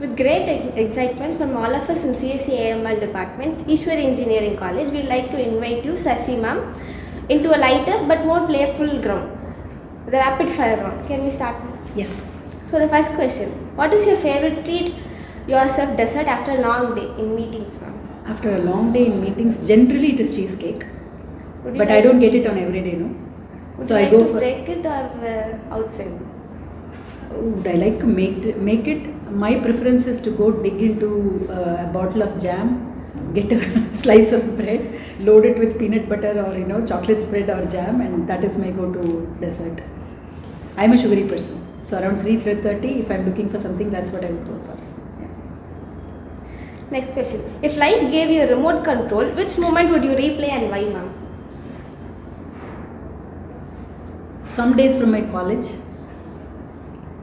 With great excitement from all of us in CSE AML department, Easwari Engineering College, we would like to invite you, Sashi ma'am, into a lighter but more playful ground, the rapid fire round. Can we start? Yes. So the first question, what is your favorite treat yourself dessert after a long day in meetings, ma'am? After a long day in meetings, generally it is cheesecake, but I don't get it on every day, no. So I go for break it or outside. Would I like to make it? My preference is to go dig into a bottle of jam, get a slice of bread, load it with peanut butter or chocolate spread or jam, and that is my go-to dessert. I'm a sugary person, so around 3:30, if I'm looking for something, that's what I would go for. Yeah. Next question: if life gave you a remote control, which moment would you replay and why, ma'am? Some days from my college,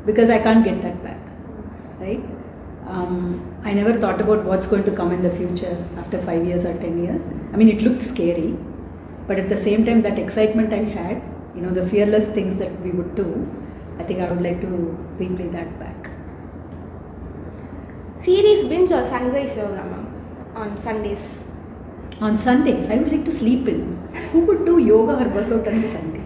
because I can't get that back, right? I never thought about what's going to come in the future after 5 years or 10 years. I mean, it looked scary, but at the same time, that excitement I had, the fearless things that we would do, I think I would like to replay that back. Series binge or sunrise yoga, ma'am, on Sundays? On Sundays, I would like to sleep in. Who would do yoga or workout on Sunday?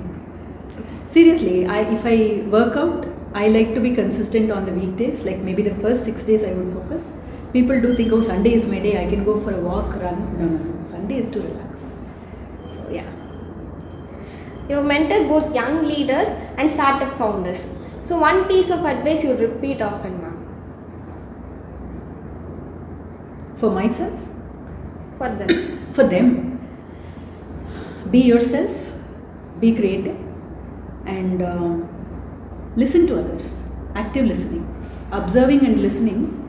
Seriously, if I work out, I like to be consistent on the weekdays, like maybe the first 6 days I would focus. People do think, oh, Sunday is my day, I can go for a walk, run. No. Sunday is to relax. So, yeah. You have mentored both young leaders and startup founders. So, one piece of advice you would repeat often, ma'am? For myself? For them. For them. Be yourself, be creative, and listen to others. Active listening. Observing and listening.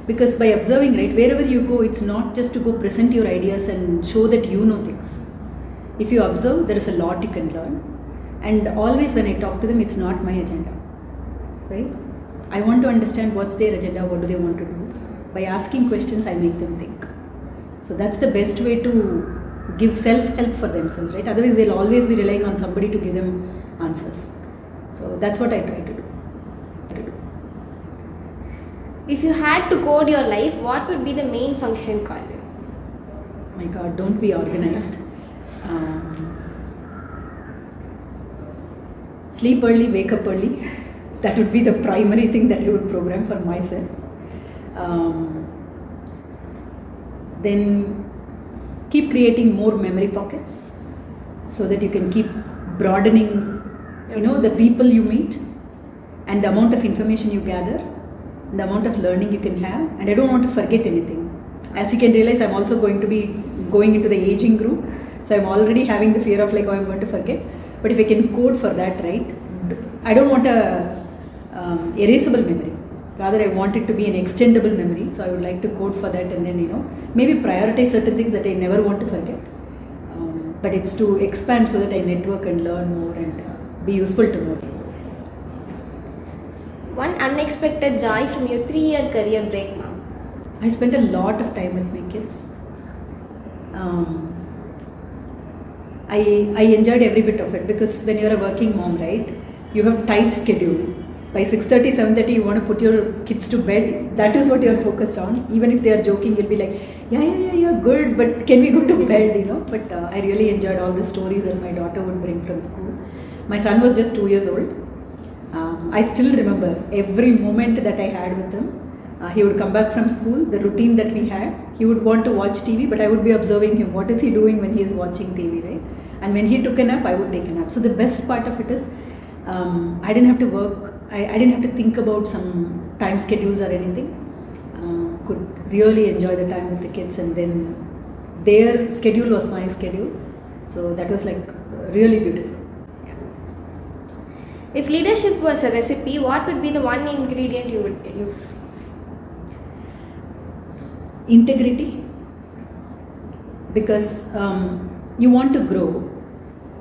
Because by observing, right, wherever you go, it's not just to go present your ideas and show that you know things. If you observe, there is a lot you can learn. And always when I talk to them, it's not my agenda, right? I want to understand what's their agenda, what do they want to do. By asking questions, I make them think. So that's the best way to give self-help for themselves, right? Otherwise, they'll always be relying on somebody to give them answers. So that's what I try to do. If you had to code your life, what would be the main function called? My God, don't be organized. Sleep early, wake up early. That would be the primary thing that I would program for myself. Then keep creating more memory pockets so that you can keep broadening the people you meet and the amount of information you gather, the amount of learning you can have, and I don't want to forget anything. As you can realize, I'm also going to be going into the aging group, so I'm already having the fear of I'm going to forget. But if I can code for that, right, I don't want a erasable memory. Rather, I want it to be an extendable memory, so I would like to code for that and then maybe prioritize certain things that I never want to forget. But it's to expand so that I network and learn more and be useful to more people. One unexpected joy from your 3-year career break, ma'am? I spent a lot of time with my kids. I enjoyed every bit of it because when you're a working mom, right, you have tight schedule. By 6:30, 7:30, you want to put your kids to bed. That is what you're focused on. Even if they are joking, you'll be like, yeah, good, but can we go to bed, But I really enjoyed all the stories that my daughter would bring from school. My son was just 2 years old. I still remember every moment that I had with him. He would come back from school, the routine that we had, he would want to watch TV, but I would be observing him. What is he doing when he is watching TV, right? And when he took a nap, I would take a nap. So the best part of it is, I didn't have to work, I didn't have to think about some time schedules or anything. Could really enjoy the time with the kids, and then their schedule was my schedule. So that was really beautiful. If leadership was a recipe, what would be the one ingredient you would use? Integrity. Because you want to grow.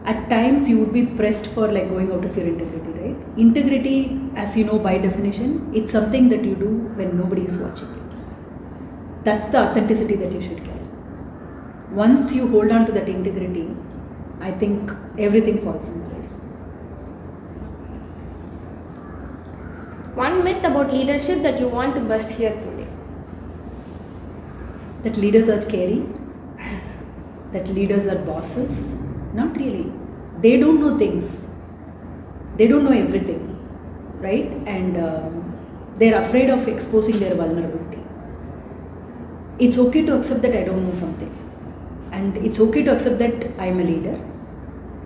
At times you would be pressed for going out of your integrity, right? Integrity, as you know by definition, it's something that you do when nobody is watching you. That's the authenticity that you should carry. Once you hold on to that integrity, I think everything falls in place. One myth about leadership that you want to bust here today. that leaders are scary, that leaders are bosses. Not really. They don't know things. They don't know everything, right? And they're afraid of exposing their vulnerability. It's okay to accept that I don't know something. And it's okay to accept that I'm a leader,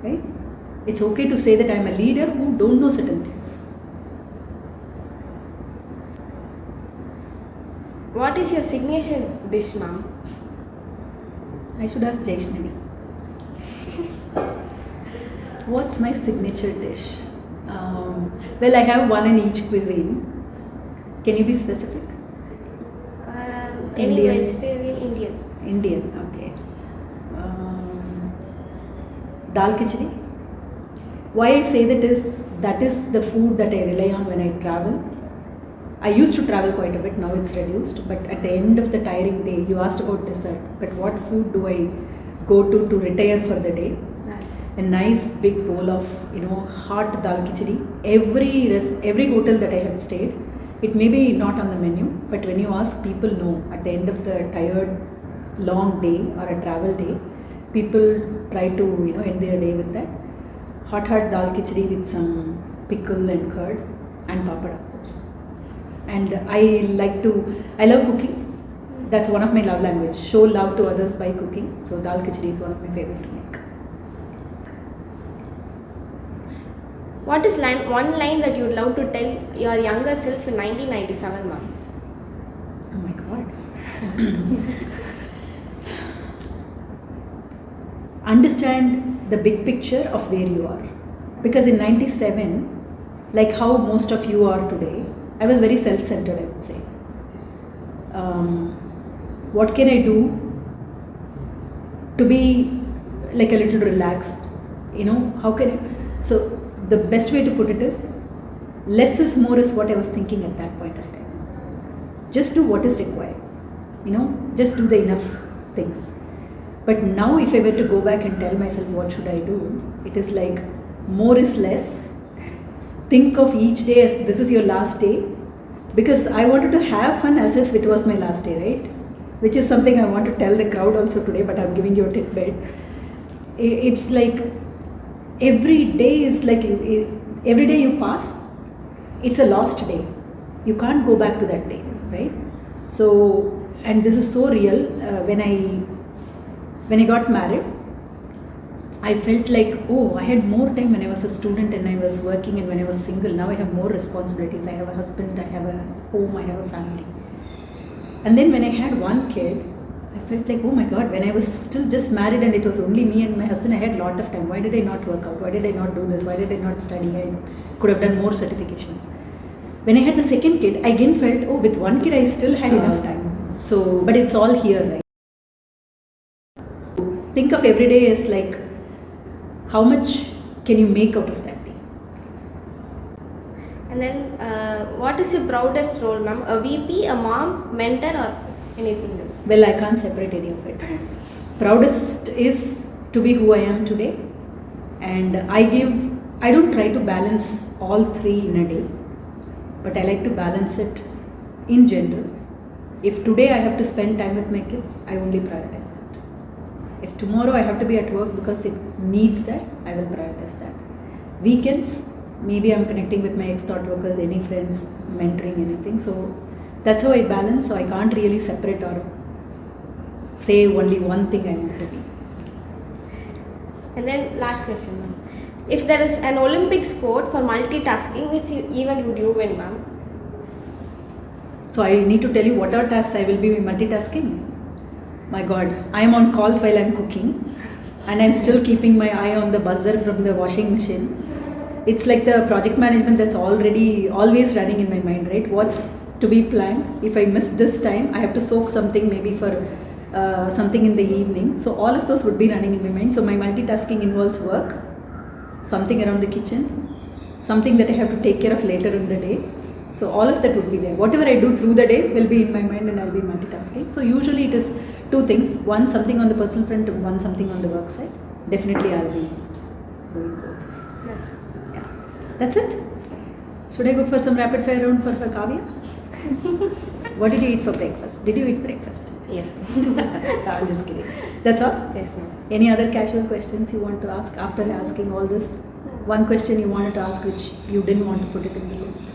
right? It's okay to say that I'm a leader who don't know certain things. What is your signature dish, ma'am? I should ask Jaishnavi. What's my signature dish? Well, I have one in each cuisine. Can you be specific? Any Indian. vegetarian, Indian. Indian, okay. Dal khichdi. Why I say that is the food that I rely on when I travel. I used to travel quite a bit, now it's reduced, but at the end of the tiring day, you asked about dessert, but what food do I go to retire for the day? A nice big bowl of hot dal khichdi. Every hotel that I have stayed, it may be not on the menu, but when you ask, people know at the end of the tired long day or a travel day, people try to end their day with that hot dal khichdi with some pickle and curd and papad, of course. And I love cooking. That's one of my love language. Show love to others by cooking. So dal khichdi is one of my favorite to make. What is one line that you would love to tell your younger self in 1997, ma'am? Oh my God. Understand the big picture of where you are. Because in 97, like how most of you are today, I was very self-centered, I would say. What can I do to be like a little relaxed? How can I? So the best way to put it is, less is more is what I was thinking at that point of time. Just do what is required. Just do the enough things. But now if I were to go back and tell myself what should I do, it is like more is less. Think of each day as this is your last day, because I wanted to have fun as if it was my last day, right? Which is something I want to tell the crowd also today, but I'm giving you a tidbit. It's like every day is like every day you pass, it's a lost day. You can't go back to that day, right? So, and this is so real. When I got married, I felt like, oh, I had more time when I was a student and I was working, and when I was single. Now I have more responsibilities. I have a husband, I have a home, I have a family. And then when I had one kid, I felt like, oh my God, when I was still just married and it was only me and my husband, I had a lot of time. Why did I not work out? Why did I not do this? Why did I not study? I could have done more certifications. When I had the second kid, I again felt, oh, with one kid I still had enough time. So, but it's all here, right? Think of every day as like, how much can you make out of that day? And then, what is your proudest role, ma'am? A VP, a mom, mentor, or anything else? Well, I can't separate any of it. Proudest is to be who I am today, and I don't try to balance all three in a day, but I like to balance it in general. If today I have to spend time with my kids, I only prioritize that. If tomorrow I have to be at work because it needs that, I will prioritize that. Weekends, maybe I'm connecting with my ex-Thoughtworkers, any friends, mentoring, anything. So that's how I balance. So I can't really separate or say only one thing I want to be. And then last question, ma'am. If there is an Olympic sport for multitasking, which event would you win, ma'am? So I need to tell you what are tasks I will be multitasking. My God, I am on calls while I am cooking, and I am still keeping my eye on the buzzer from the washing machine. It's like the project management that's always running in my mind, right? What's to be planned? If I miss this time, I have to soak something maybe for something in the evening. So all of those would be running in my mind. So my multitasking involves work, something around the kitchen, something that I have to take care of later in the day. So all of that would be there. Whatever I do through the day will be in my mind, and I'll be multitasking. So usually it is two things. One, something on the personal front, and one, something on the work side. Definitely I'll be doing both. That's it. That's it? Should I go for some rapid fire round for Kavya? What did you eat for breakfast? Did you eat breakfast? Yes. No, I'm just kidding. That's all? Yes, ma'am. Any other casual questions you want to ask after asking all this? One question you wanted to ask which you didn't want to put it in the list.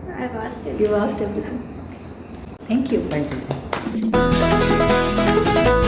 I've asked it. You asked everything. Thank you. Thank you.